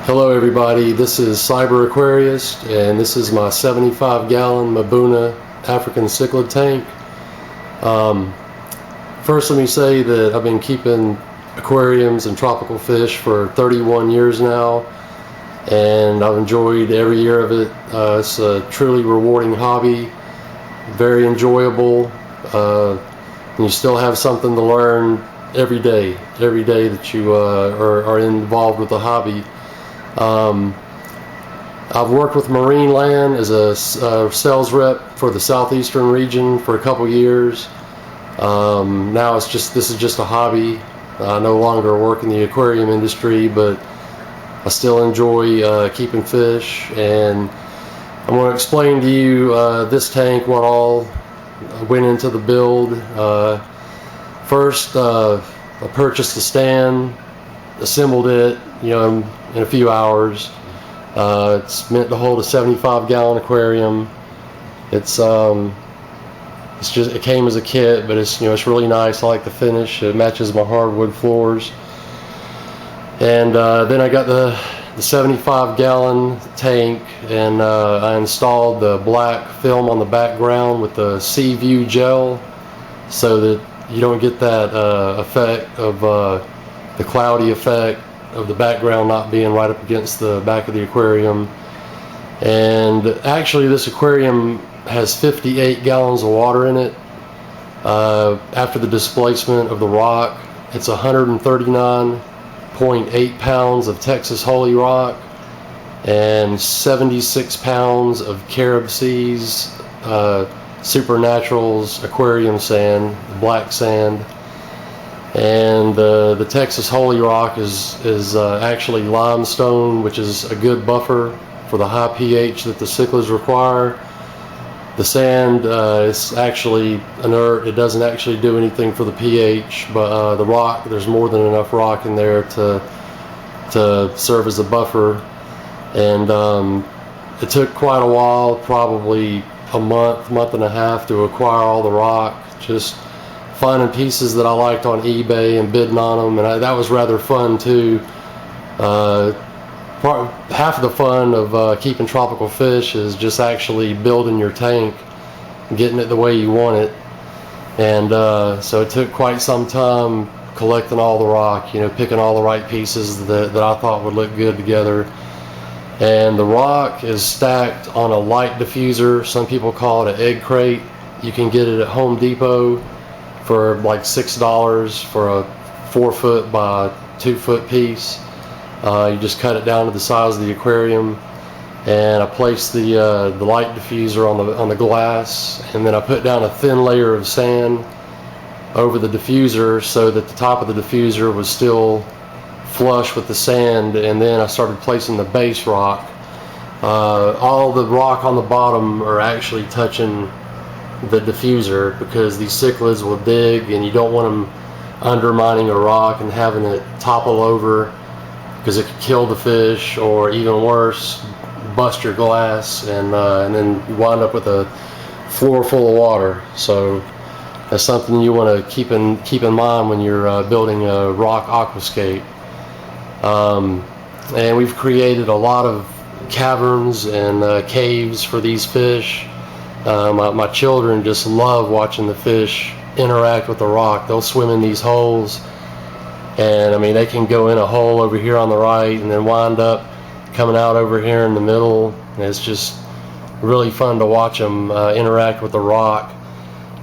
Hello everybody, this is Cyber Aquarist, and this is my 75-gallon Mabuna African cichlid tank. First let me say that I've been keeping aquariums and tropical fish for 31 years now, and I've enjoyed every year of it. It's a truly rewarding hobby, very enjoyable, and you still have something to learn every day that you are involved with the hobby. I've worked with Marineland as a sales rep for the southeastern region for a couple years. Now this is just a hobby. I no longer work in the aquarium industry, but I still enjoy keeping fish, and I'm going to explain to you this tank, what all went into the build. First, I purchased the stand, assembled it, in a few hours. It's meant to hold a 75-gallon aquarium. It came as a kit, but it's really nice. I like the finish. It matches my hardwood floors. And then I got the 75-gallon tank, and I installed the black film on the background with the sea view gel, so that you don't get that effect of the cloudy effect of the background not being right up against the back of the aquarium. And actually this aquarium has 58 gallons of water in it. After the displacement of the rock, it's 139.8 pounds of Texas Holey rock and 76 pounds of CaribSea's Super Naturals Aquarium sand, black sand. And the Texas Holey rock is actually limestone, which is a good buffer for the high pH that the cichlids require. The sand is actually inert. It doesn't actually do anything for the pH, but the rock, there's more than enough rock in there to serve as a buffer. And it took quite a while, probably a month and a half, to acquire all the rock. Just finding pieces that I liked on eBay and bidding on them, and that was rather fun too. Half of the fun of keeping tropical fish is just actually building your tank, getting it the way you want it. And so it took quite some time collecting all the rock, picking all the right pieces that I thought would look good together. And the rock is stacked on a light diffuser. Some people call it an egg crate. You can get it at Home Depot for like $6 for a 4-foot by 2-foot piece. You just cut it down to the size of the aquarium, and I placed the light diffuser on the glass, and then I put down a thin layer of sand over the diffuser so that the top of the diffuser was still flush with the sand. And then I started placing the base rock. All the rock on the bottom are actually touching the diffuser, because these cichlids will dig, and you don't want them undermining a rock and having it topple over, because it could kill the fish, or even worse, bust your glass, and then you wind up with a floor full of water. So that's something you want to keep in mind when you're building a rock aquascape. And we've created a lot of caverns and caves for these fish. My children just love watching the fish interact with the rock. They'll swim in these holes, and they can go in a hole over here on the right and then wind up coming out over here in the middle. And it's just really fun to watch them interact with the rock.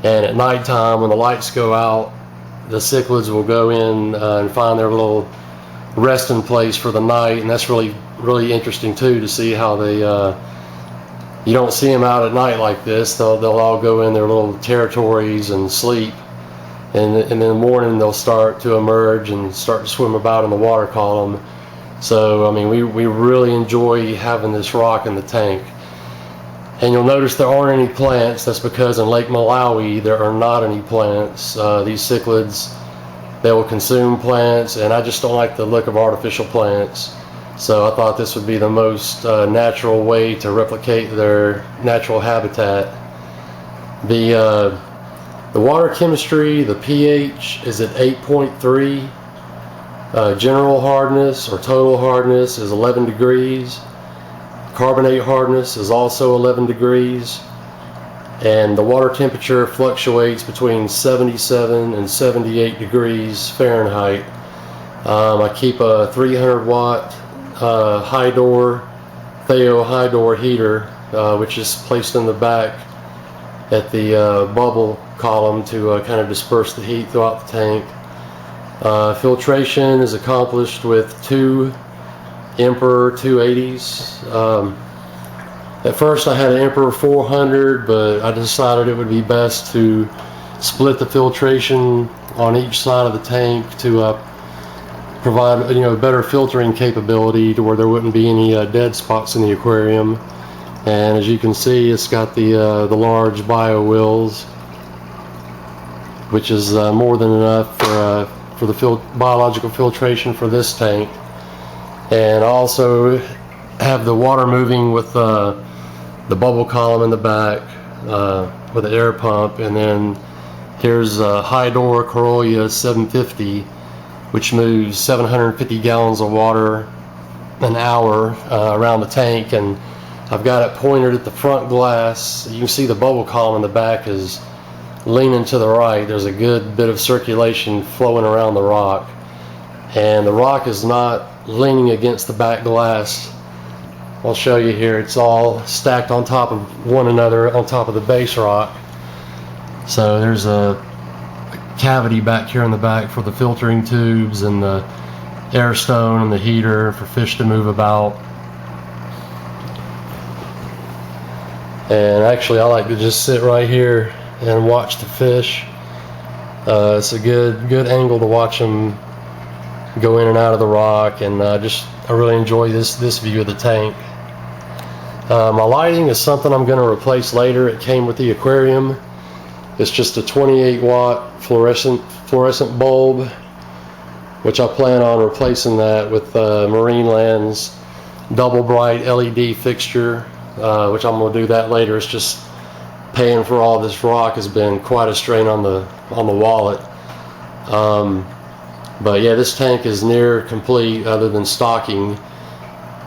And at nighttime, when the lights go out, the cichlids will go in and find their little resting place for the night, and that's really interesting too, to see how they you don't see them out at night like this. They'll all go in their little territories and sleep, and in the morning they'll start to emerge and start to swim about in the water column. So we really enjoy having this rock in the tank. And you'll notice there aren't any plants. That's because in Lake Malawi there are not any plants. These cichlids, they will consume plants, and I just don't like the look of artificial plants. So I thought this would be the most natural way to replicate their natural habitat. The water chemistry, the pH is at 8.3, General hardness or total hardness is 11 degrees. Carbonate hardness is also 11 degrees. And the water temperature fluctuates between 77 and 78 degrees Fahrenheit. I keep a 300 watt Hydor Theo Hydor heater, which is placed in the back at the bubble column to kind of disperse the heat throughout the tank. Filtration is accomplished with 2 Emperor 280s. At first I had an Emperor 400, but I decided it would be best to split the filtration on each side of the tank to provide better filtering capability to where there wouldn't be any dead spots in the aquarium. And as you can see, it's got the large bio wheels, which is more than enough for the biological filtration for this tank. And I also have the water moving with the bubble column in the back with the air pump, and then here's Hydor Koralia 750, which moves 750 gallons of water an hour around the tank. And I've got it pointed at the front glass. You can see the bubble column in the back is leaning to the right. There's a good bit of circulation flowing around the rock, and the rock is not leaning against the back glass. I'll show you here. It's all stacked on top of one another on top of the base rock. So there's a cavity back here in the back for the filtering tubes and the air stone and the heater for fish to move about. And actually I like to just sit right here and watch the fish. It's a good angle to watch them go in and out of the rock, and I really enjoy this view of the tank. My lighting is something I'm going to replace later. It came with the aquarium. It's just a 28 watt fluorescent bulb, which I plan on replacing that with Marineland's double bright LED fixture, which I'm going to do that later. It's just paying for all this rock has been quite a strain on the wallet. But yeah, this tank is near complete other than stocking.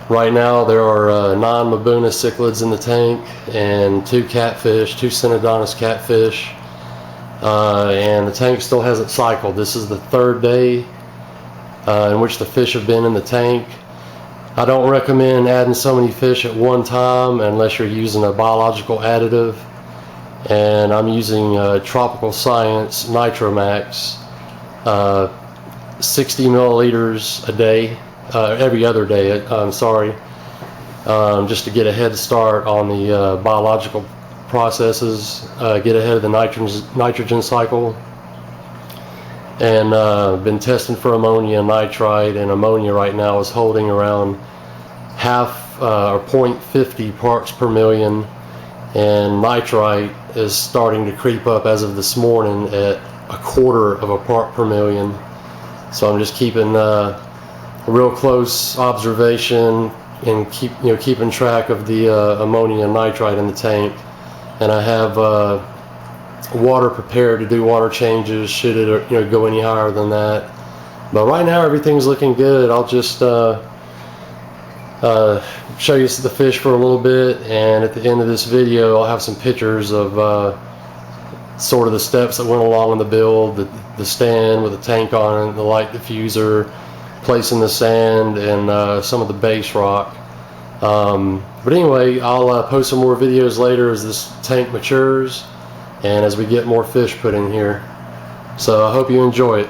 Right now there are 9 Mabuna cichlids in the tank and 2 catfish, 2 Synodontis catfish, and the tank still hasn't cycled. This is the 3rd day in which the fish have been in the tank. I don't recommend adding so many fish at one time unless you're using a biological additive, and I'm using Tropical Science NitroMax, 60 milliliters a day, every other day, just to get a head start on the biological processes, get ahead of the nitrogen cycle. And been testing for ammonia and nitrite, and ammonia right now is holding around half or 0.50 parts per million, and nitrite is starting to creep up as of this morning at 1/4 of a part per million. So I'm just keeping a real close observation and keeping track of the ammonia and nitrite in the tank. And I have water prepared to do water changes should it go any higher than that. But right now everything's looking good. I'll just show you the fish for a little bit, and at the end of this video I'll have some pictures of sort of the steps that went along in the build, the stand with the tank on it, the light diffuser, placing the sand, and some of the base rock. But anyway, I'll post some more videos later as this tank matures and as we get more fish put in here. So I hope you enjoy it.